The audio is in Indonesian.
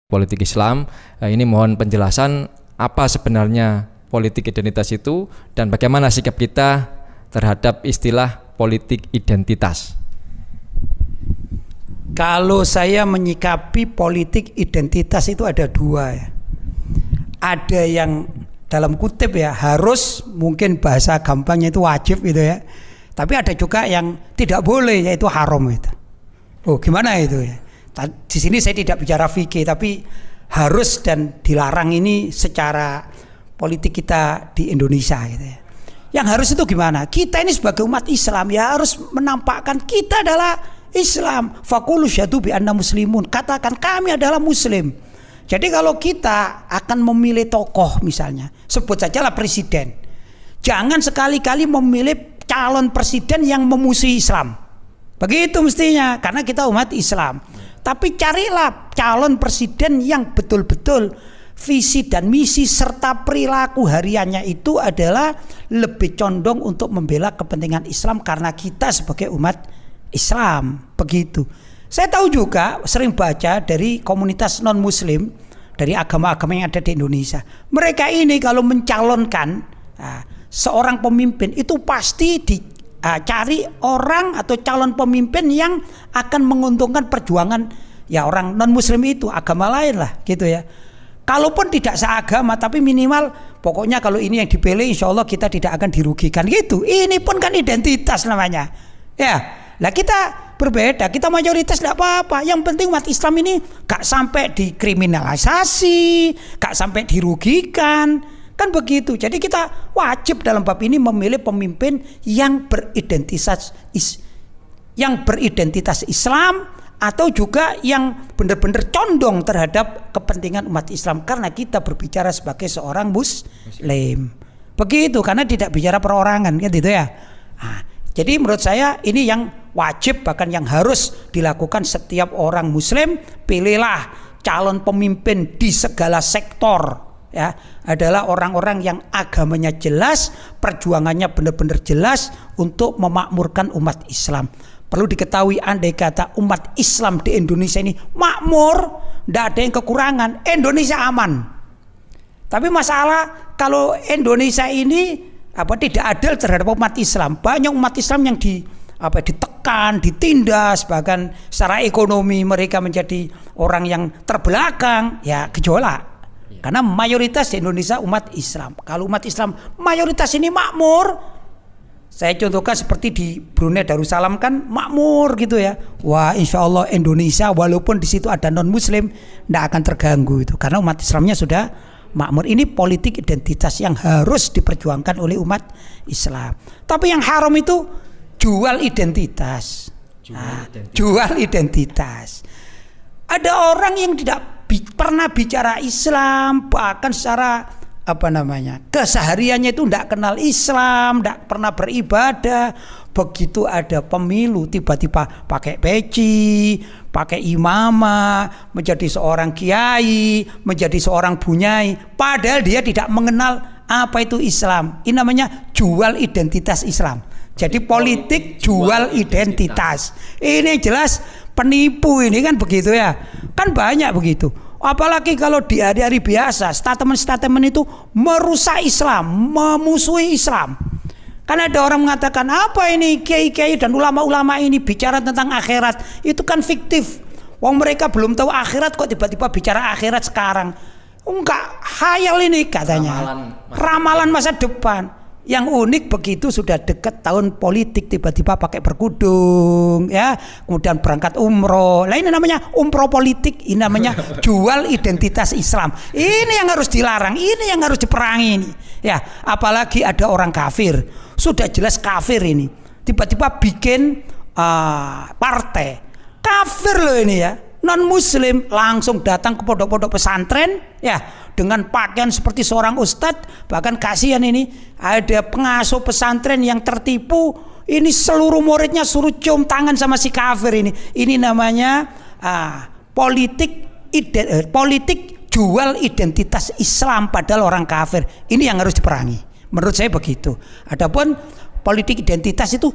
politik Islam. Ini mohon penjelasan apa sebenarnya politik identitas itu dan bagaimana sikap kita terhadap istilah politik identitas. Kalau saya menyikapi politik identitas itu ada dua ya. Ada yang dalam kutip ya harus, mungkin bahasa gampangnya itu wajib gitu ya. Tapi ada juga yang tidak boleh, yaitu haram itu. Oh, gimana itu ya? Di sini saya tidak bicara fikih, tapi harus dan dilarang ini secara politik kita di Indonesia gitu ya. Yang harus itu gimana? Kita ini sebagai umat Islam ya harus menampakkan kita adalah Islam. Faqulu syahadu bi anna muslimun. Katakan kami adalah muslim. Jadi kalau kita akan memilih tokoh misalnya, sebut sajalah presiden. Jangan sekali-kali memilih calon presiden yang memusuhi Islam. Begitu mestinya, karena kita umat Islam. Tapi carilah calon presiden yang betul-betul visi dan misi serta perilaku hariannya itu adalah lebih condong untuk membela kepentingan Islam karena kita sebagai umat Islam. Begitu. Saya tahu juga, sering baca dari komunitas non-muslim, dari agama-agama yang ada di Indonesia. Mereka ini kalau mencalonkan seorang pemimpin itu pasti cari orang atau calon pemimpin yang akan menguntungkan perjuangan ya orang non-muslim itu, agama lain lah gitu ya. Kalaupun tidak seagama tapi minimal pokoknya kalau ini yang dipilih insya Allah kita tidak akan dirugikan gitu. Ini pun kan identitas namanya ya. Lah kita berbeda, kita mayoritas tidak apa-apa. Yang penting umat Islam ini gak sampai dikriminalisasi, gak sampai dirugikan. Kan begitu. Jadi kita wajib dalam bab ini memilih pemimpin yang beridentitas Islam atau juga yang benar-benar condong terhadap kepentingan umat Islam karena kita berbicara sebagai seorang muslim. Begitu, karena tidak bicara perorangan kan gitu ya. Jadi menurut saya ini yang wajib bahkan yang harus dilakukan setiap orang muslim. Pilihlah calon pemimpin di segala sektor ya, adalah orang-orang yang agamanya jelas, perjuangannya benar-benar jelas untuk memakmurkan umat Islam. Perlu diketahui andai kata umat Islam di Indonesia ini makmur, tidak ada yang kekurangan, Indonesia aman. Tapi masalah kalau Indonesia ini tidak adil terhadap umat Islam. Banyak umat Islam yang ditekan, ditindas, bahkan secara ekonomi mereka menjadi orang yang terbelakang, ya gejolak. Karena mayoritas di Indonesia umat Islam. Kalau umat Islam mayoritas ini makmur, saya contohkan seperti di Brunei Darussalam kan makmur gitu ya. Wah, insya Allah Indonesia walaupun di situ ada non Muslim tidak akan terganggu itu karena umat Islamnya sudah makmur. Ini politik identitas yang harus diperjuangkan oleh umat Islam. Tapi yang haram itu jual identitas. Jual identitas. Ada orang yang tidak pernah bicara Islam, bahkan secara kesehariannya itu tidak kenal Islam, tidak pernah beribadah. Begitu ada pemilu tiba-tiba pakai peci, pakai imamah, menjadi seorang kiai, menjadi seorang bunyai, padahal dia tidak mengenal apa itu Islam. Ini namanya jual identitas Islam. Jadi politik jual identitas. Ini jelas penipu ini kan begitu ya. Kan banyak begitu. Apalagi kalau di hari-hari biasa statement-statement itu merusak Islam, memusuhi Islam. Karena ada orang mengatakan apa ini kiai-kiai dan ulama-ulama ini bicara tentang akhirat, itu kan fiktif. Wong mereka belum tahu akhirat kok tiba-tiba bicara akhirat sekarang. Enggak, khayal ini katanya. Ramalan masa depan. Yang unik begitu sudah dekat tahun politik tiba-tiba pakai berkudung ya, kemudian berangkat umroh. Lah ini namanya umroh politik, ini namanya jual identitas Islam. Ini yang harus dilarang, ini yang harus diperangi ini. Ya, apalagi ada orang kafir. Sudah jelas kafir ini. Tiba-tiba bikin partai. Kafir loh ini ya. Non muslim langsung datang ke pondok-pondok pesantren ya dengan pakaian seperti seorang ustadz. Bahkan kasihan ini ada pengasuh pesantren yang tertipu, ini seluruh muridnya suruh cium tangan sama si kafir ini. Ini namanya politik jual identitas Islam padahal orang kafir. Ini yang harus diperangi menurut saya begitu. Adapun politik identitas itu